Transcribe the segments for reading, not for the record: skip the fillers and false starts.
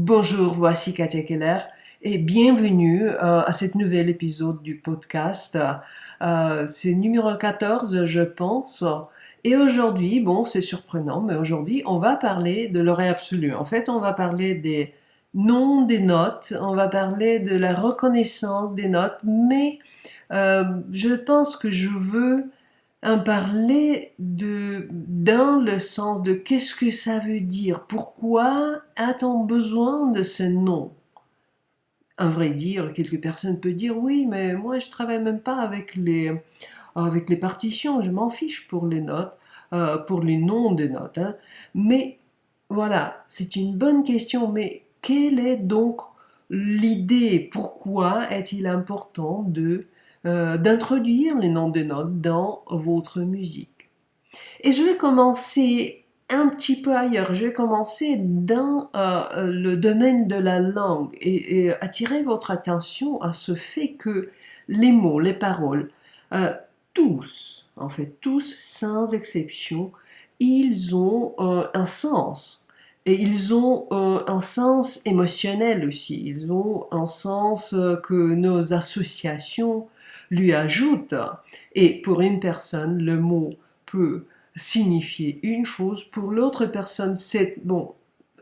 Bonjour, voici Katia Keller et bienvenue à cet nouvel épisode du podcast. C'est numéro 14, je pense. Et aujourd'hui, bon, c'est surprenant, mais aujourd'hui, on va parler de l'oreille absolue. En fait, on va parler des noms des notes, on va parler de la reconnaissance des notes, mais je pense que je veux en parler dans le sens de qu'est-ce que ça veut dire, pourquoi a-t-on besoin de ce nom? À vrai dire, quelques personnes peuvent dire oui, mais moi je travaille même pas avec les partitions, je m'en fiche pour les notes, pour les noms des notes, hein. Mais voilà, c'est une bonne question, mais quelle est donc l'idée? Pourquoi est-il important d'introduire les noms des notes dans votre musique? Et je vais commencer un petit peu ailleurs. Je vais commencer dans le domaine de la langue et attirer votre attention à ce fait que les mots, les paroles, euh, tous, en fait tous sans exception, ils ont un sens. Et ils ont un sens émotionnel aussi. Ils ont un sens que nos associations lui ajoutent. Et pour une personne, le mot peut signifier une chose, pour l'autre personne, c'est, bon,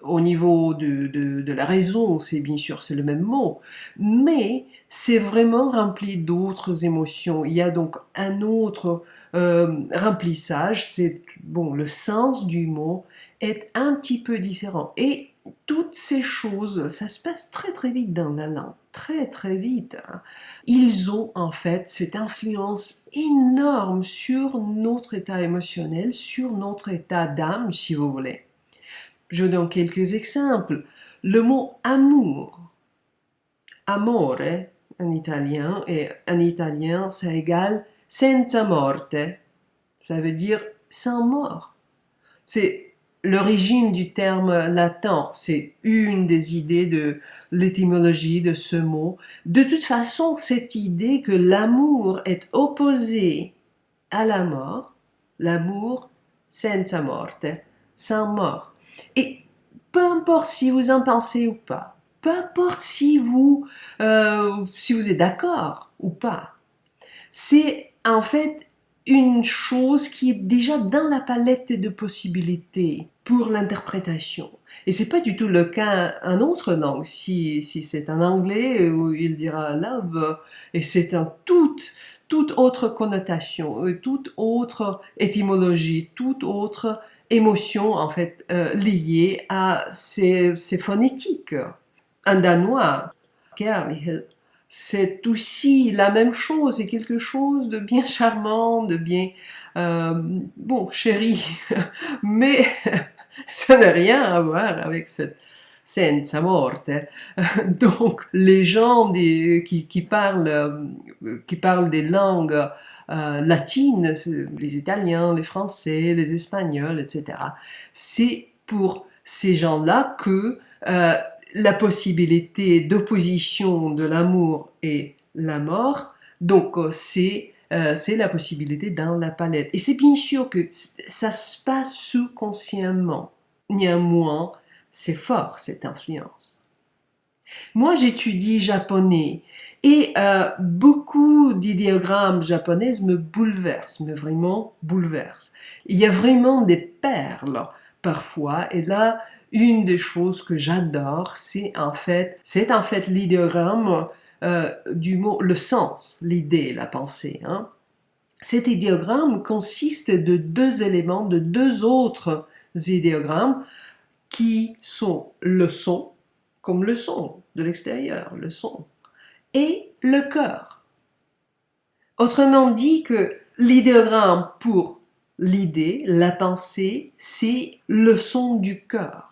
au niveau de la raison, c'est bien sûr c'est le même mot, mais c'est vraiment rempli d'autres émotions. Il y a donc un autre remplissage, c'est, bon, le sens du mot est un petit peu différent. Et toutes ces choses, ça se passe très très vite dans la langue, très très vite, hein. Ils ont en fait cette influence énorme sur notre état émotionnel, sur notre état d'âme, si vous voulez. Je donne quelques exemples. Le mot amour, amore en italien, ça égale senza morte. Ça veut dire sans mort. C'est l'origine du terme latin, c'est une des idées de l'étymologie de ce mot. De toute façon, cette idée que l'amour est opposé à la mort, l'amour senza morte, sans mort. Et peu importe si vous en pensez ou pas, peu importe si vous êtes d'accord ou pas, c'est en fait une chose qui est déjà dans la palette de possibilités pour l'interprétation. Et c'est pas du tout le cas en autre langue. Si c'est en anglais où il dira love, et c'est en toute autre connotation, toute autre étymologie, toute autre émotion en fait liée à ces phonétiques. En danois, kärlighet, c'est aussi la même chose, c'est quelque chose de bien charmant, de bien, bon, chéri, mais ça n'a rien à voir avec cette senza morte. Donc, les gens qui parlent des langues latines, les Italiens, les Français, les Espagnols, etc., c'est pour ces gens-là que la possibilité d'opposition de l'amour et la mort, donc c'est la possibilité dans la palette. Et c'est bien sûr que ça se passe sous-consciemment. Néanmoins, c'est fort cette influence. Moi, j'étudie japonais et beaucoup d'idéogrammes japonaises me bouleversent, me vraiment bouleversent. Il y a vraiment des perles parfois, et là, une des choses que j'adore, c'est en fait l'idéogramme du mot, le sens, l'idée, la pensée, hein. Cet idéogramme consiste de deux éléments, de deux autres idéogrammes qui sont le son, comme le son de l'extérieur, le son, et le cœur. Autrement dit que l'idéogramme pour l'idée, la pensée, c'est le son du cœur.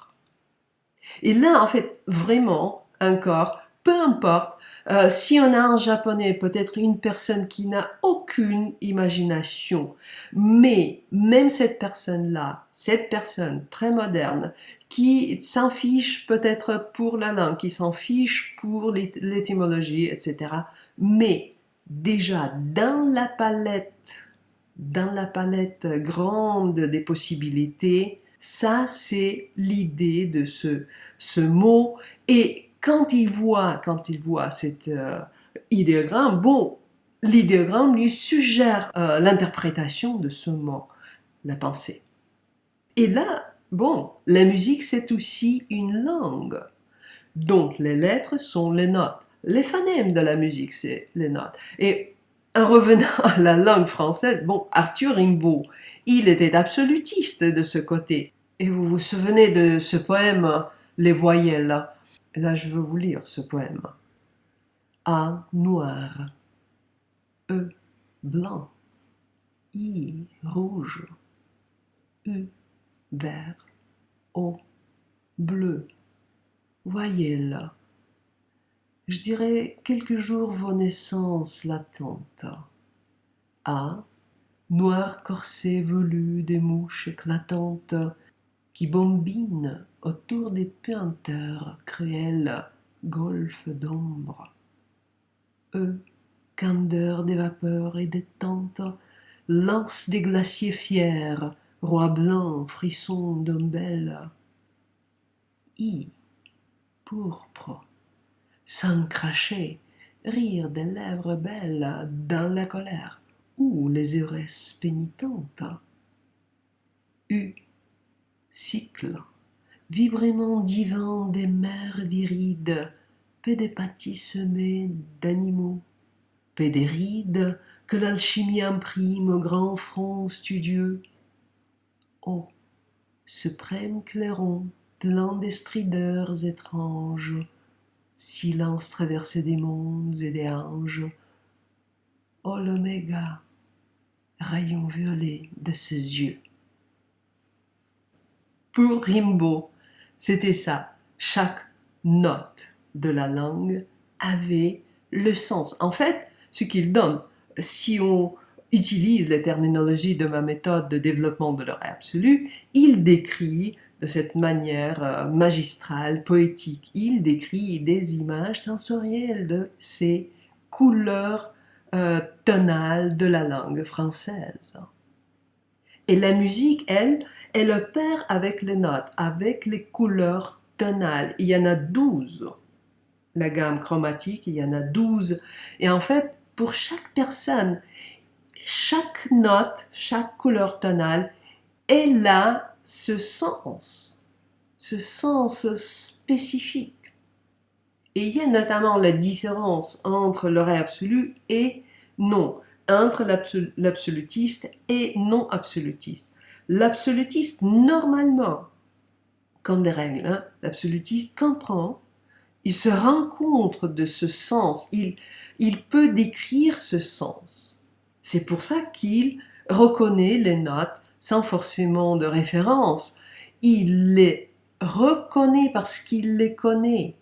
Et là, en fait, vraiment, encore, peu importe, si on a un japonais, peut-être une personne qui n'a aucune imagination, mais même cette personne-là, cette personne très moderne, qui s'en fiche peut-être pour la langue, qui s'en fiche pour l'étymologie, etc., mais déjà dans la palette grande des possibilités, Ça, c'est l'idée de ce mot. Et quand il voit cet idéogramme, bon, l'idéogramme lui suggère l'interprétation de ce mot, la pensée. Et là, bon, la musique, c'est aussi une langue. Donc, les lettres sont les notes. Les phonèmes de la musique, c'est les notes. Et en revenant à la langue française, bon, Arthur Rimbaud, il était absolutiste de ce côté. Et vous vous souvenez de ce poème, Les voyelles. Là, je veux vous lire ce poème. A, noir. E, blanc. I, rouge. U, vert. O, bleu. Voyelles. Je dirais quelques jours vos naissances latentes. A, noir corset velu des mouches éclatantes qui bombinent autour des puanteurs cruels golfes d'ombre. E, candeur des vapeurs et des tentes, lance des glaciers fiers, roi blanc, frisson d'ombelle. I, pourpre, sans cracher, rire des lèvres belles dans la colère ou les ivresses pénitentes. U, cycle, vibrement divin des mers d'irides, paix des pâtis semés d'animaux, paix des rides que l'alchimie imprime au grand front studieux. O, suprême clairon, plein des strideurs étranges, silence traversé des mondes et des anges. Oh l'oméga, rayon violet de ses yeux. Pour Rimbaud, c'était ça. Chaque note de la langue avait le sens. En fait, ce qu'il donne, si on utilise les terminologies de ma méthode de développement de l'oreille absolue, il décrit de cette manière magistrale, poétique, il décrit des images sensorielles de ces couleurs tonales de la langue française. Et la musique, elle opère avec les notes, avec les couleurs tonales. Il y en a 12. La gamme chromatique, il y en a 12. Et en fait, pour chaque personne, chaque note, chaque couleur tonale, elle a ce sens spécifique. Et il y a notamment la différence entre l'oreille absolue et non, entre l'absolutiste et non absolutiste. L'absolutiste, normalement, comme des règles, hein, l'absolutiste comprend, il se rend compte de ce sens, il peut décrire ce sens. C'est pour ça qu'il reconnaît les notes sans forcément de référence. Il les reconnaît parce qu'il les connaît.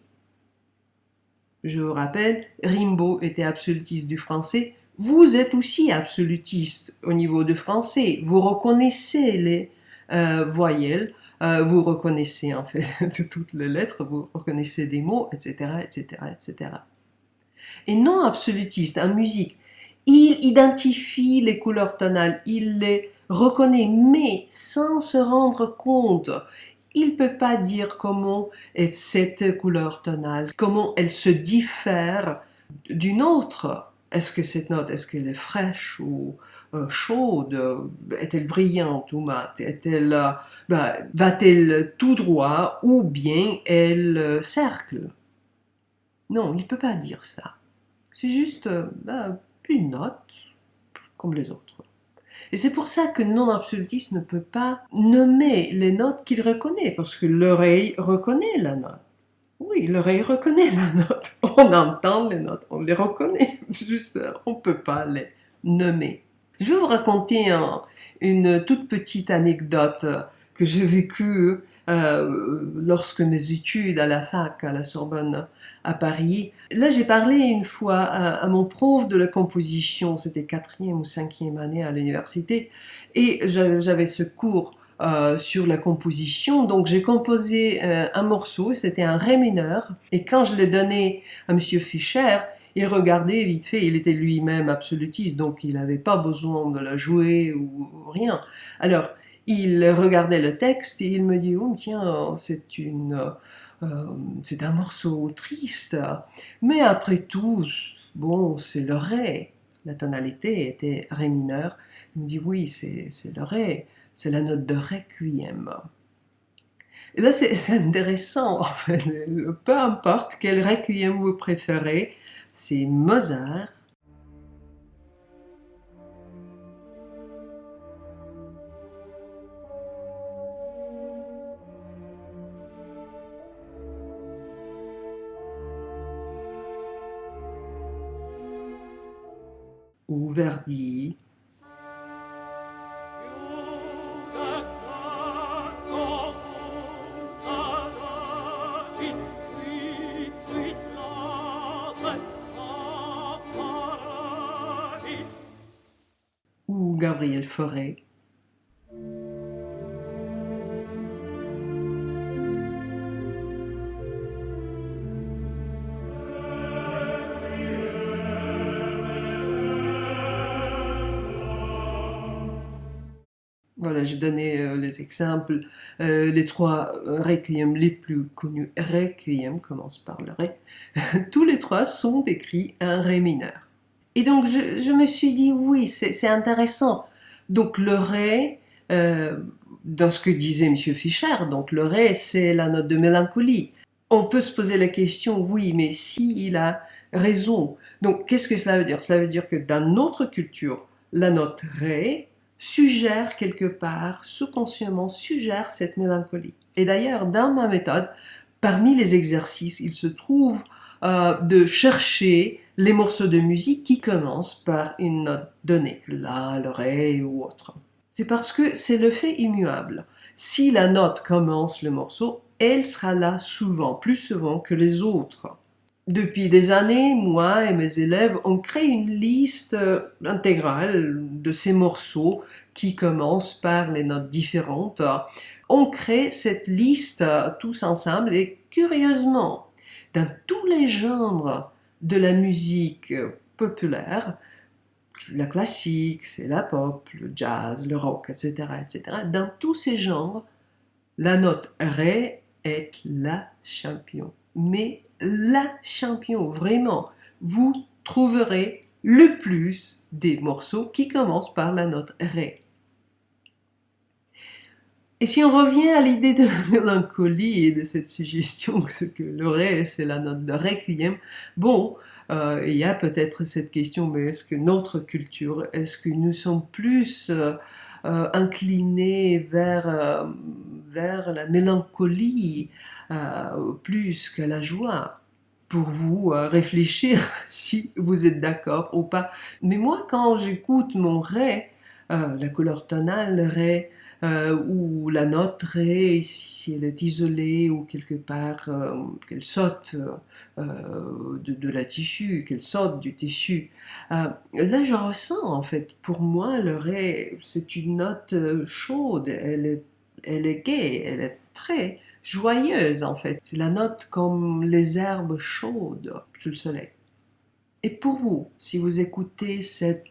Je vous rappelle, Rimbaud était absolutiste du français. Vous êtes aussi absolutiste au niveau du français. Vous reconnaissez les voyelles, vous reconnaissez en fait toutes les lettres, vous reconnaissez des mots, etc., etc., etc. Et non absolutiste en musique, il identifie les couleurs tonales, il les reconnaît, mais sans se rendre compte. Il ne peut pas dire comment est cette couleur tonale, comment elle se diffère d'une autre. Est-ce que cette note, est-ce qu'elle est fraîche ou chaude? Est-elle brillante ou mate? Va-t-elle tout droit ou bien elle cercle? Non, il ne peut pas dire ça. C'est juste une note comme les autres. Et c'est pour ça que le non-absolutiste ne peut pas nommer les notes qu'il reconnaît, parce que l'oreille reconnaît la note. Oui, l'oreille reconnaît la note. On entend les notes, on les reconnaît. Juste, on ne peut pas les nommer. Je vais vous raconter une toute petite anecdote que j'ai vécue lorsque mes études à la fac, à la Sorbonne, à Paris. Là, j'ai parlé une fois à mon prof de la composition, c'était 4e ou 5e année à l'université, et j'avais ce cours sur la composition, donc j'ai composé un morceau, c'était un ré mineur, et quand je l'ai donné à Monsieur Fischer, il regardait vite fait, il était lui-même absolutiste, donc il n'avait pas besoin de la jouer ou rien. Alors, Il regardait le texte et il me dit, oh tiens, c'est un morceau triste, mais après tout, bon, c'est le ré. La tonalité était ré mineur. Il me dit, oui, c'est le ré, c'est la note de requiem. Et là, c'est intéressant, en fait. Peu importe quel requiem vous préférez, c'est Mozart. Ou Verdi. Ou Gabriel Fauré. Voilà, j'ai donné les exemples. Les trois requiem les plus connus, requiem commence par le ré. Tous les trois sont écrits en ré mineur. Et donc je me suis dit, oui, c'est intéressant. Donc le ré, dans ce que disait M. Fischer, donc le ré, c'est la note de mélancolie. On peut se poser la question, oui, mais s'il a raison, donc qu'est-ce que cela veut dire? Cela veut dire que dans notre culture, la note ré suggère quelque part, sous-consciemment, suggère cette mélancolie. Et d'ailleurs, dans ma méthode, parmi les exercices, il se trouve de chercher les morceaux de musique qui commencent par une note donnée, le la, le ré ou autre. C'est parce que c'est le fait immuable. Si la note commence le morceau, elle sera là souvent, plus souvent que les autres. Depuis des années, moi et mes élèves, on crée une liste intégrale de ces morceaux qui commencent par les notes différentes. On crée cette liste tous ensemble et curieusement, dans tous les genres de la musique populaire, la classique, c'est la pop, le jazz, le rock, etc., etc., dans tous ces genres, la note ré est la champion. Mais la champion, vraiment. Vous trouverez le plus des morceaux qui commencent par la note ré. Et si on revient à l'idée de la mélancolie et de cette suggestion que le ré, c'est la note de requiem, bon, il y a peut-être cette question, mais est-ce que notre culture, est-ce que nous sommes plus inclinés vers la mélancolie plus que la joie? Pour vous réfléchir si vous êtes d'accord ou pas. Mais moi, quand j'écoute mon ré, la couleur tonale ré, ou la note ré, si elle est isolée ou quelque part, qu'elle saute de la tissu, qu'elle saute du tissu. Là, je ressens, en fait, pour moi, le ré, c'est une note chaude, elle est gaie, elle est très joyeuse, en fait. C'est la note comme les herbes chaudes sous le soleil. Et pour vous, si vous écoutez cette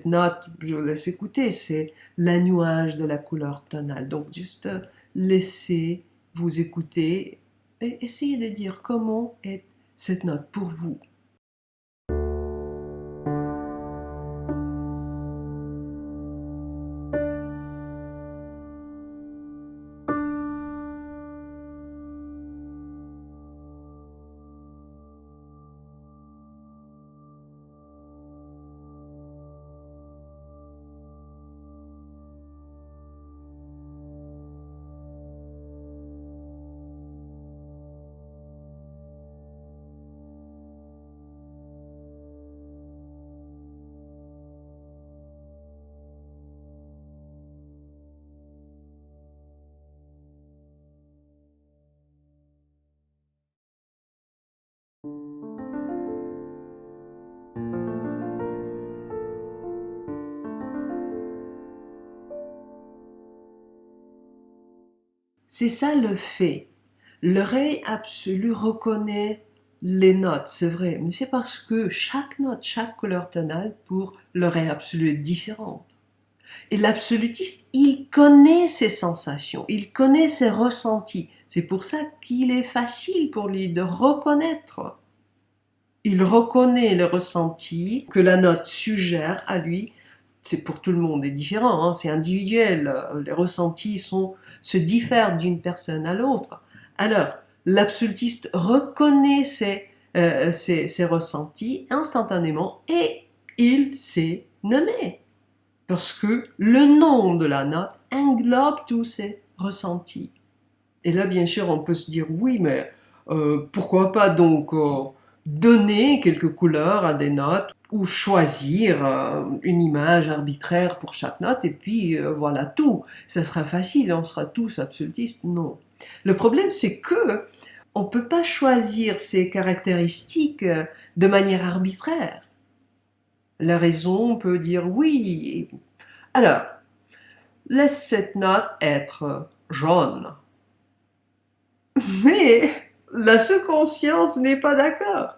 note, je vous laisse écouter, c'est la nuage de la couleur tonale. Donc, juste laissez vous écouter et essayez de dire comment est cette note pour vous. C'est ça le fait. Le ré absolu reconnaît les notes, c'est vrai, mais c'est parce que chaque note, chaque couleur tonale pour le ré absolu est différente. Et l'absolutiste, il connaît ses sensations, il connaît ses ressentis. C'est pour ça qu'il est facile pour lui de reconnaître. Il reconnaît les ressentis que la note suggère à lui. C'est pour tout le monde, est différent, hein, c'est individuel. Les ressentis se diffèrent d'une personne à l'autre. Alors, l'absolutiste reconnaît ses ressentis instantanément et il sait nommer. Parce que le nom de la note englobe tous ces ressentis. Et là, bien sûr, on peut se dire, oui, mais pourquoi pas donc donner quelques couleurs à des notes ou choisir une image arbitraire pour chaque note et puis voilà tout. Ça sera facile, on sera tous absolutistes. Non. Le problème, c'est que on ne peut pas choisir ces caractéristiques de manière arbitraire. La raison peut dire oui. Alors, laisse cette note être jaune. Mais la subconscience n'est pas d'accord.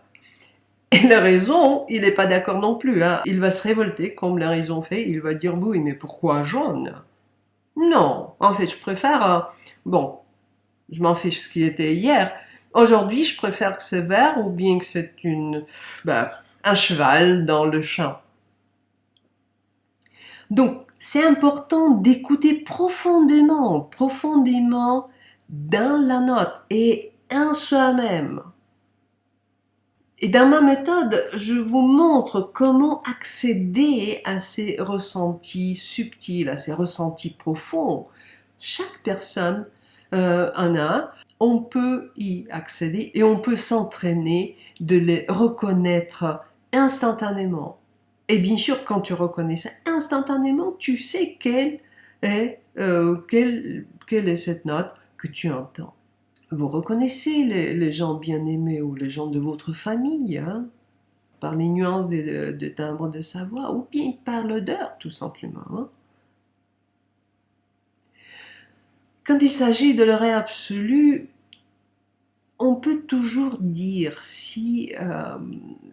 Et la raison, il n'est pas d'accord non plus. Hein. Il va se révolter comme la raison fait. Il va dire oui, mais pourquoi jaune? Non, en fait, je préfère. Bon, je m'en fiche ce qui était hier. Aujourd'hui, je préfère que c'est vert ou bien que c'est un cheval dans le champ. Donc, c'est important d'écouter profondément dans la note et en soi-même. Et dans ma méthode, je vous montre comment accéder à ces ressentis subtils, à ces ressentis profonds. Chaque personne en a. On peut y accéder et on peut s'entraîner de les reconnaître instantanément. Et bien sûr, quand tu reconnais ça instantanément, tu sais quelle est cette note que tu entends. Vous reconnaissez les gens bien-aimés ou les gens de votre famille, hein, par les nuances de timbre de sa voix, ou bien par l'odeur, tout simplement. Hein. Quand il s'agit de l'oreille absolue, on peut toujours dire si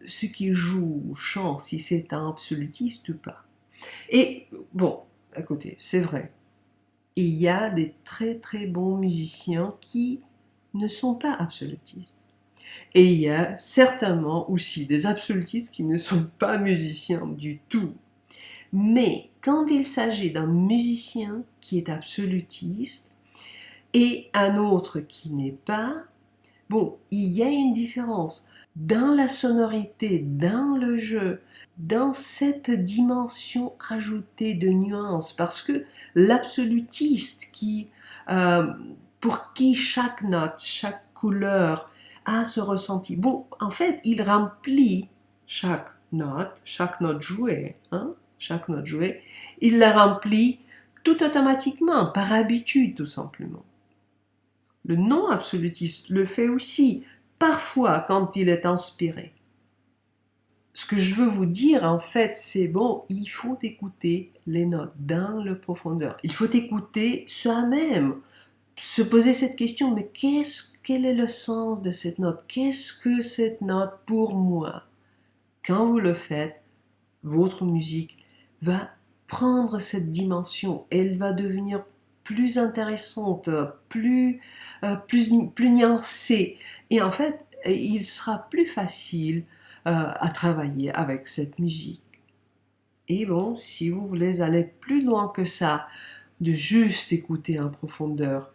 ce qui joue ou chante, si c'est un absolutiste ou pas. Et bon, écoutez, c'est vrai, il y a des très très bons musiciens qui ne sont pas absolutistes. Et il y a certainement aussi des absolutistes qui ne sont pas musiciens du tout. Mais quand il s'agit d'un musicien qui est absolutiste et un autre qui n'est pas, bon, il y a une différence dans la sonorité, dans le jeu, dans cette dimension ajoutée de nuances, parce que l'absolutiste pour qui chaque note, chaque couleur a ce ressenti, bon, en fait, il remplit chaque note jouée, hein, chaque note jouée, il la remplit tout automatiquement, par habitude tout simplement. Le non-absolutiste le fait aussi, parfois quand il est inspiré. Ce que je veux vous dire, en fait, c'est bon, il faut écouter les notes dans la profondeur. Il faut écouter soi-même, se poser cette question, mais quel est le sens de cette note? Qu'est-ce que cette note pour moi? Quand vous le faites, votre musique va prendre cette dimension, elle va devenir plus intéressante, plus nuancée. Et en fait, il sera plus facile à travailler avec cette musique. Et bon, si vous voulez aller plus loin que ça, de juste écouter en profondeur,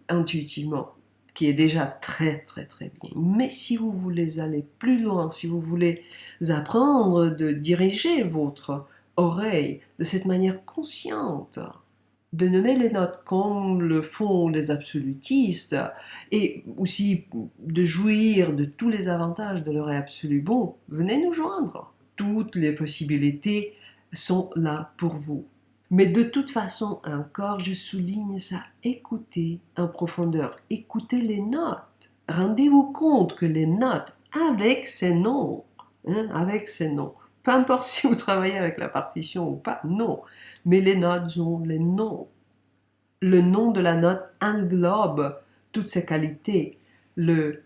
intuitivement, qui est déjà très très très bien. Mais si vous voulez aller plus loin, si vous voulez apprendre de diriger votre oreille de cette manière consciente, de nommer les notes comme le font les absolutistes et aussi de jouir de tous les avantages de l'oreille absolue, bon, venez nous joindre. Toutes les possibilités sont là pour vous. Mais de toute façon, encore, je souligne ça, écoutez en profondeur, écoutez les notes. Rendez-vous compte que les notes, avec ces noms, peu importe si vous travaillez avec la partition ou pas, non, mais les notes ont les noms. Le nom de la note englobe toutes ses qualités, le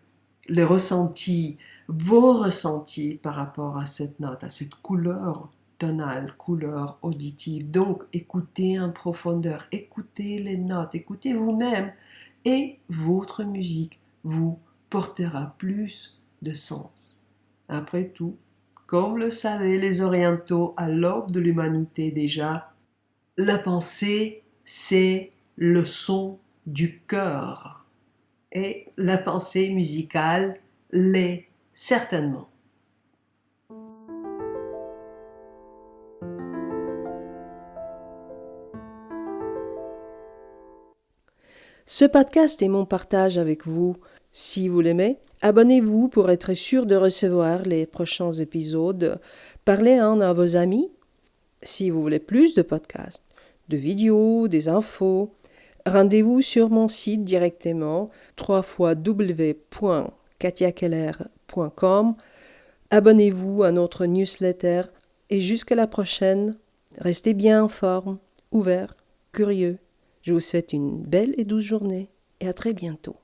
ressenti, vos ressentis par rapport à cette note, à cette couleur tonale, couleur auditive. Donc, écoutez en profondeur, écoutez les notes, écoutez vous-même et votre musique vous portera plus de sens. Après tout, comme le savaient les orientaux à l'aube de l'humanité déjà, la pensée, c'est le son du cœur. Et la pensée musicale l'est certainement. Ce podcast est mon partage avec vous. Si vous l'aimez, abonnez-vous pour être sûr de recevoir les prochains épisodes. Parlez-en à vos amis. Si vous voulez plus de podcasts, de vidéos, des infos, rendez-vous sur mon site directement www.katiakeller.com. Abonnez-vous à notre newsletter et jusqu'à la prochaine, restez bien en forme, ouverts, curieux. Je vous souhaite une belle et douce journée et à très bientôt.